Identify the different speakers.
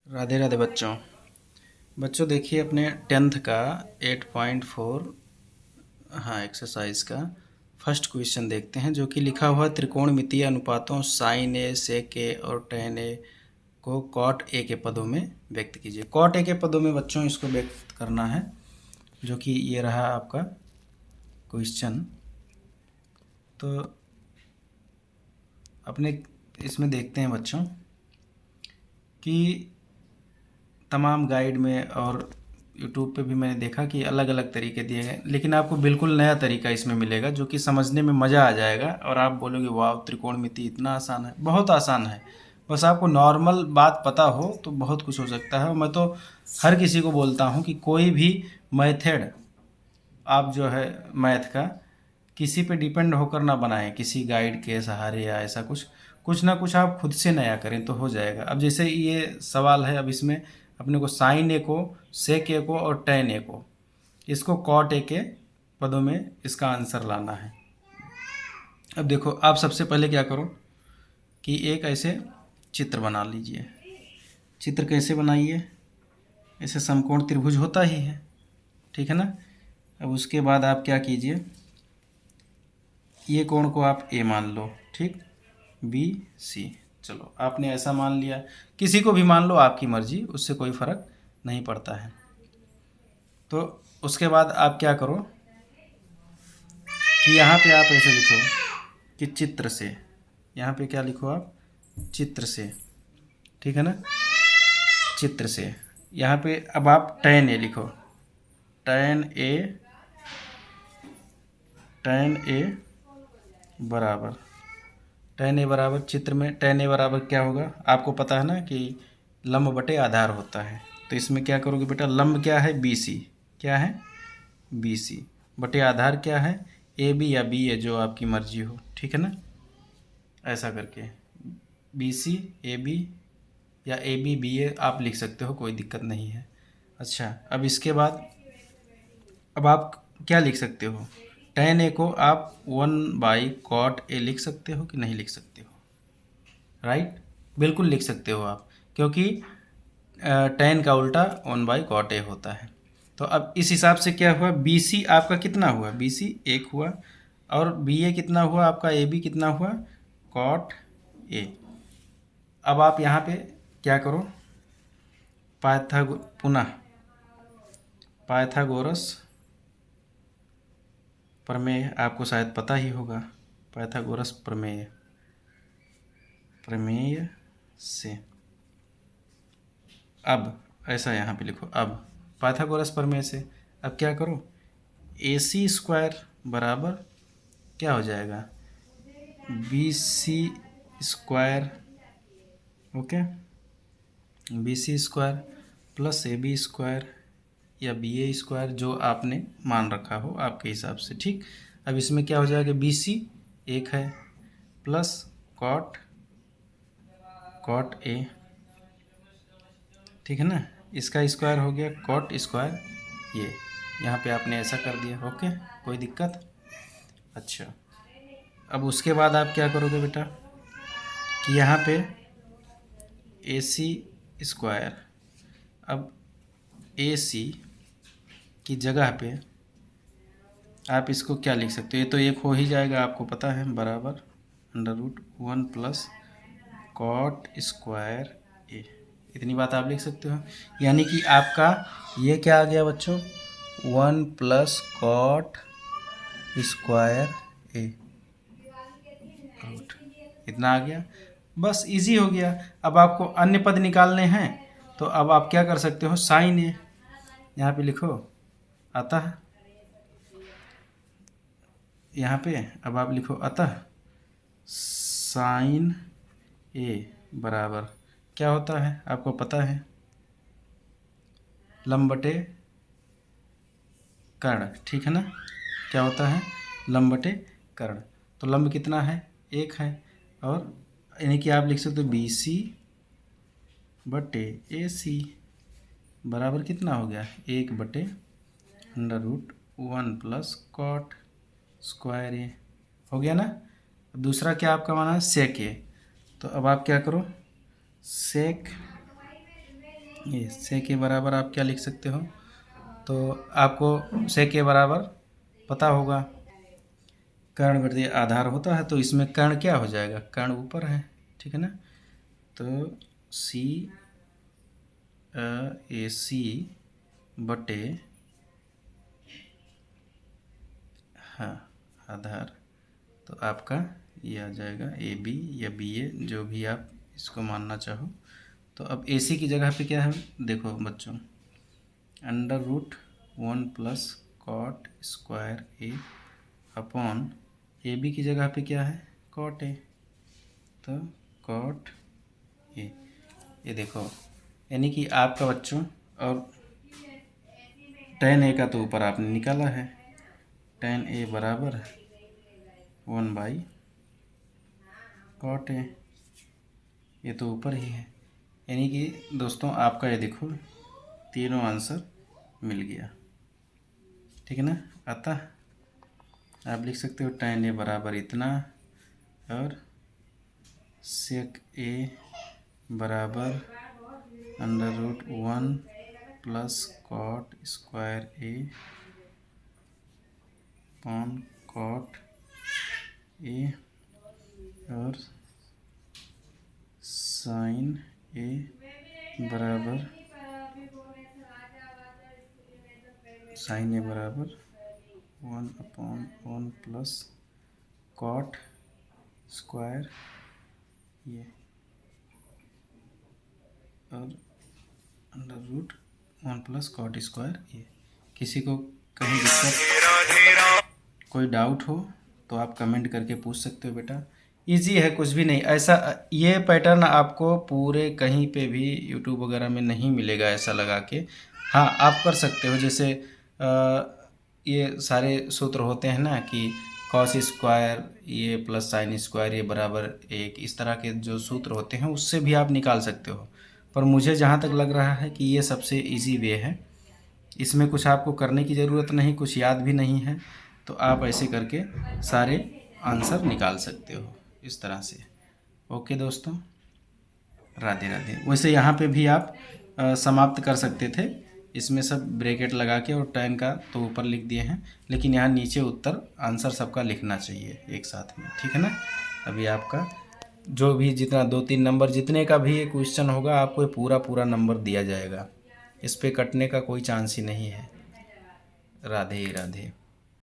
Speaker 1: राधे राधे बच्चों। बच्चों देखिए अपने 10th का 8.4 हाँ एक्सरसाइज का फर्स्ट क्वेश्चन देखते हैं, जो कि लिखा हुआ त्रिकोणमितीय अनुपातों साइन ए सेक ए और टेन ए को कॉट ए के पदों में व्यक्त कीजिए। कॉट ए के पदों में बच्चों इसको व्यक्त करना है, जो कि ये रहा आपका क्वेश्चन। तो अपने इसमें देखते हैं बच्चों कि तमाम गाइड में और यूट्यूब पे भी मैंने देखा कि अलग अलग तरीके दिए गए, लेकिन आपको बिल्कुल नया तरीका इसमें मिलेगा जो कि समझने में मज़ा आ जाएगा और आप बोलोगे वाह त्रिकोणमिति इतना आसान है। बहुत आसान है, बस आपको नॉर्मल बात पता हो तो बहुत कुछ हो सकता है। और मैं तो हर किसी को बोलता हूँ कि कोई भी मेथड आप जो है मैथ का किसी पे डिपेंड होकर ना बनाएं, किसी गाइड के सहारे या ऐसा कुछ कुछ ना कुछ आप खुद से नया करें तो हो जाएगा। अब जैसे ये सवाल है, अब इसमें अपने को साइन ए को, सेक ए को और टेन ए को, इसको कॉट ए के पदों में इसका आंसर लाना है। अब देखो आप सबसे पहले क्या करो कि एक ऐसे चित्र बना लीजिए। चित्र कैसे बनाइए, ऐसे समकोण त्रिभुज होता ही है, ठीक है ना। अब उसके बाद आप क्या कीजिए, ये कोण को आप ए मान लो, ठीक, बी सी। चलो आपने ऐसा मान लिया, किसी को भी मान लो, आपकी मर्जी, उससे कोई फ़र्क नहीं पड़ता है। तो उसके बाद आप क्या करो कि यहाँ पे आप ऐसे लिखो कि चित्र से, यहाँ पे क्या लिखो आप, चित्र से, ठीक है ना, चित्र से। यहाँ पे अब आप tan ए लिखो, tan ए, tan ए बराबर, tan ए बराबर, चित्र में tan ए बराबर क्या होगा, आपको पता है ना कि लंब बटे आधार होता है। तो इसमें क्या करोगे बेटा, लंब क्या है बी सी, क्या है बी सी, बटे आधार क्या है ए बी या बी ए, जो आपकी मर्जी हो, ठीक है ना। ऐसा करके बी सी ए बी या ए बी बी ए आप लिख सकते हो, कोई दिक्कत नहीं है। अच्छा अब इसके बाद अब आप क्या लिख सकते हो, tan ए को आप 1/cot ए लिख सकते हो कि नहीं लिख सकते हो, राइट, बिल्कुल लिख सकते हो आप, क्योंकि tan का उल्टा 1/cot ए होता है। तो अब इस हिसाब से क्या हुआ, बी सी आपका कितना हुआ, बी सी 1 हुआ, और बी ए कितना हुआ आपका, ए बी कितना हुआ, cot ए। अब आप यहाँ पे क्या करो, पुनः पाइथागोरस प्रमेय, आपको शायद पता ही होगा, पाइथागोरस प्रमेय, प्रमेय से। अब ऐसा यहाँ पे लिखो, अब पाइथागोरस प्रमेय से अब क्या करो, ए सी स्क्वायर बराबर क्या हो जाएगा, B C square, okay, B C square plus A B square या बी ए स्क्वायर, जो आपने मान रखा हो आपके हिसाब से, ठीक। अब इसमें क्या हो जाएगा, बी सी 1 है प्लस कॉट, कॉट ए, ठीक है ना, इसका स्क्वायर हो गया कॉट स्क्वायर ये, यहाँ पे आपने ऐसा कर दिया, ओके, कोई दिक्कत। अच्छा अब उसके बाद आप क्या करोगे बेटा कि यहाँ पे ए सी स्क्वायर, अब ए सी की जगह पे आप इसको क्या लिख सकते हो, ये तो एक हो ही जाएगा आपको पता है, बराबर √1 प्लस कॉट स्क्वायर ए, इतनी बात आप लिख सकते हो। यानी कि आपका ये क्या आ गया बच्चों, 1 प्लस कॉट स्क्वायर ए रूट, इतना आ गया, बस इजी हो गया। अब आपको अन्य पद निकालने हैं, तो अब आप क्या कर सकते हो, साइन ए यहाँ पे लिखो, अतः यहाँ पे अब आप लिखो अतः साइन ए बराबर क्या होता है आपको पता है, लंब बटे कर्ण, ठीक है ना, क्या होता है लंब बटे कर्ण। तो लंब कितना है 1 है, और यानी कि आप लिख सकते हो बी सी बटे ए सी बराबर कितना हो गया 1/√1 प्लस कॉट स्क्वायर ए, हो गया ना। अब दूसरा क्या आपका माना है सेक ए, तो अब आप क्या करो, सेक ये से के बराबर आप क्या लिख सकते हो, तो आपको से के बराबर पता होगा कर्ण वृद्धि आधार होता है, तो इसमें कर्ण क्या हो जाएगा, कर्ण ऊपर है, ठीक है ना। तो सी ए सी बटे, हाँ, आधार, तो आपका ये आ जाएगा ए बी या बी ए, जो भी आप इसको मानना चाहो। तो अब ए सी की जगह पे क्या है, देखो बच्चों, under root 1 + cot square A upon A B की जगह पे क्या है, कॉट ए, तो कॉट ए। ये देखो, यानी कि आपका बच्चों, और tan ए का तो ऊपर आपने निकाला है, tan ए बराबर 1/cot ए, ये तो ऊपर ही है। यानी कि दोस्तों आपका ये देखो तीनों आंसर मिल गया, ठीक है ना। अतः आप लिख सकते हो tan ए बराबर इतना, और sec ए बराबर under root 1 + cot square A upon cot A, और साइन ए बराबर साइन ए बराबर 1/1 + कॉट स्क्वायर ये, और अंडर रूट 1 + कॉट स्क्वायर ये। किसी को कहीं दिक्कत, कोई डाउट हो तो आप कमेंट करके पूछ सकते हो बेटा। इजी है, कुछ भी नहीं ऐसा, ये पैटर्न आपको पूरे कहीं पे भी यूट्यूब वगैरह में नहीं मिलेगा ऐसा लगा के। हाँ, आप कर सकते हो, जैसे ये सारे सूत्र होते हैं ना कि कॉस स्क्वायर ये प्लस साइन स्क्वायर ये बराबर 1, इस तरह के जो सूत्र होते हैं उससे भी आप निकाल सकते हो। पर मुझे जहाँ तक लग रहा है कि ये सबसे इजी वे है, इसमें कुछ आपको करने की ज़रूरत नहीं, कुछ याद भी नहीं है, तो आप ऐसे करके सारे आंसर निकाल सकते हो इस तरह से। ओके दोस्तों, राधे राधे। वैसे यहाँ पे भी आप समाप्त कर सकते थे, इसमें सब ब्रैकेट लगा के, और tan का तो ऊपर लिख दिए हैं, लेकिन यहाँ नीचे उत्तर आंसर सबका लिखना चाहिए एक साथ में, ठीक है ना। अभी आपका जो भी जितना 2-3 नंबर जितने का भी क्वेश्चन होगा आपको पूरा पूरा नंबर दिया जाएगा, इस पे कटने का कोई चांस ही नहीं है। राधे राधे।